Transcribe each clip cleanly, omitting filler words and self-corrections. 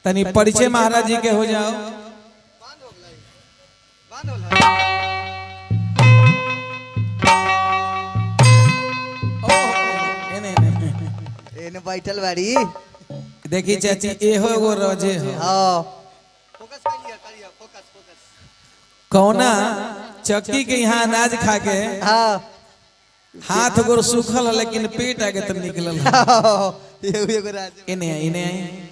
तनी परिचय महाराज जी के हो जाओ। बैठल बाड़ी देखी चाची एहो एगो रोजे हो कौना चक्की के यहाँ अनाज खा के हाथ गोर सूखल लेकिन पेट आगे तब निकलल। इन्हें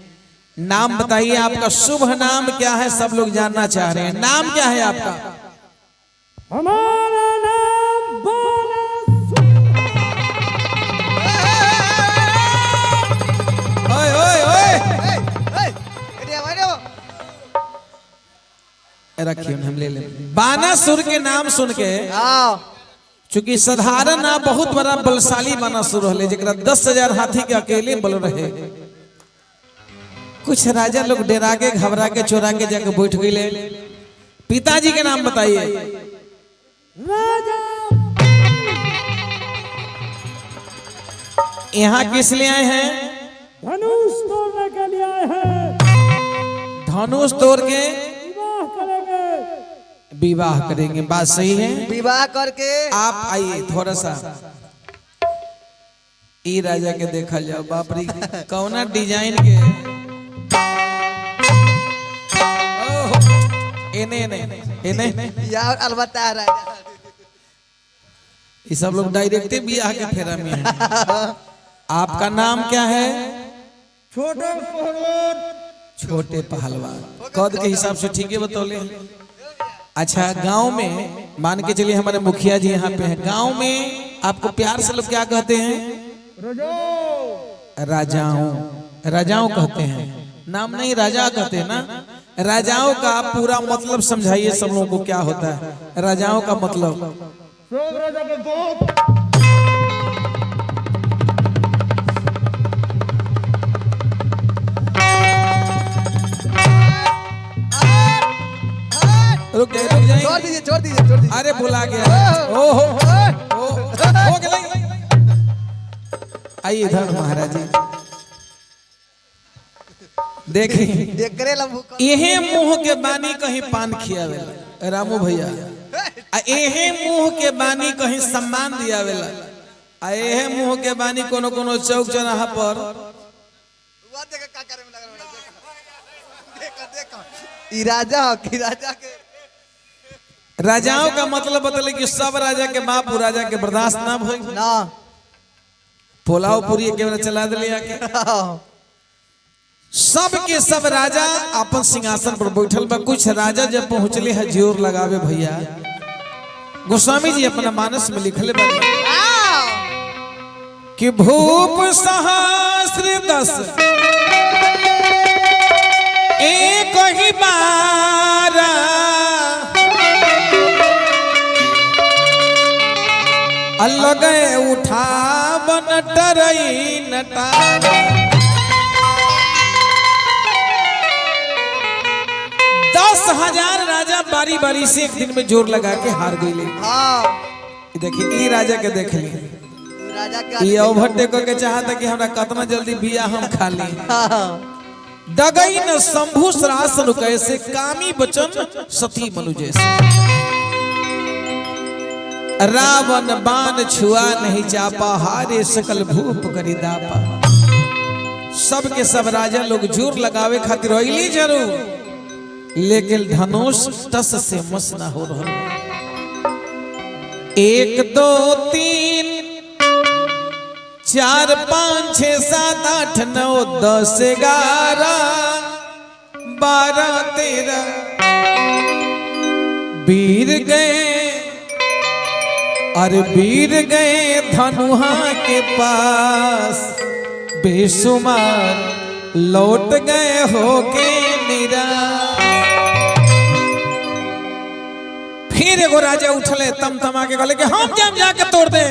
नाम बताइए, आपका शुभ नाम क्या है? सब लोग जानना चाह रहे हैं। नाम क्या है आपका? हमारा नाम ओए ओए ओए रखिए, हम ले ले। बानासुर के नाम सुन के चूंकि साधारण ना बहुत बड़ा बलशाली बानासुर है, जरा 10,000 हाथी के अकेले बल रहे। कुछ राजा लोग डरा के घबरा के चोरा के जाके बैठ गए। पिताजी के नाम बताइए। राजा यहाँ किस लिए आए हैं? धनुष तोड़ने के लिए आए हैं। धनुष तोड़ के विवाह करेंगे। विवाह करेंगे, बात सही है। विवाह करके आप आइए थोड़ा सा ई राजा के देखा जाओ। बाप रे कौना डिजाइन के यार अलबत्ता राजा ये सब लोग डायरेक्ट बियाह के फेरा में है। आपका नाम क्या है? छोटे पहलवान। कद के हिसाब से ठीक है बतौले। अच्छा, गांव में मान के चलिए हमारे मुखिया जी यहाँ पे हैं। गांव में आपको प्यार से लोग क्या कहते हैं? राजाओं। राजाओं कहते हैं, नाम नहीं राजा कहते हैं ना। राजाओं का पूरा मतलब समझाइए सब लोगों को क्या होता है राजाओं का मतलब। रुक जाइए, छोड़ दीजिए। अरे भुला गया। ओहो हो गया। आइए इधर महाराज जी देखिए, यहे मुंह के बानी कहीं पान खियावेला रामू भैया, यहे मुंह के बानी कहीं सम्मान दियावेला, यहे मुंह के बानी कोनो कोनो चौक चौराहा पर राजा के राजाओं का मतलब बतले कि सब राजा के बाप राजा के बर्दाश्त ना भइल ना। पुलाव पूरी के चला दिले आके। सब के सब राजा अपन सिंहासन पर बैठल बा। कुछ राजा जब पहुंचले है जोर लगावे भैया। गोस्वामी जी अपना मानस में लिखले बा कि भूप सहस्र 10 एक ही बार अलग उठा बन टरई नटारा। 10,000 राजा बारी बारी से एक दिन में जोर लगा के हार गए। देखिए, राजा के देख ली, ये ओवरटेक के चाहता कि हमरा कितना जल्दी बिया हम खा ली। दगई न शंभु सरासन कैसे कामी बचन सती मनु जैसे। रावण बाण छुआ नहीं चापा, हारे सकल भूप करी दापा। सब के सब राजा लोग जोर लगावे खातिर अइली जरूर, लेकिन धनुष टस से मस ना हो रहा। 1 2 3 4 5 6 7 8 9 10 11 12 13 वीर गए और वीर गए धनुहा के पास। बेशुमार लौट गए होके निराश। फिर एगो राजा उठले तम तमा के कहले कि हम जाके तोड़ दे।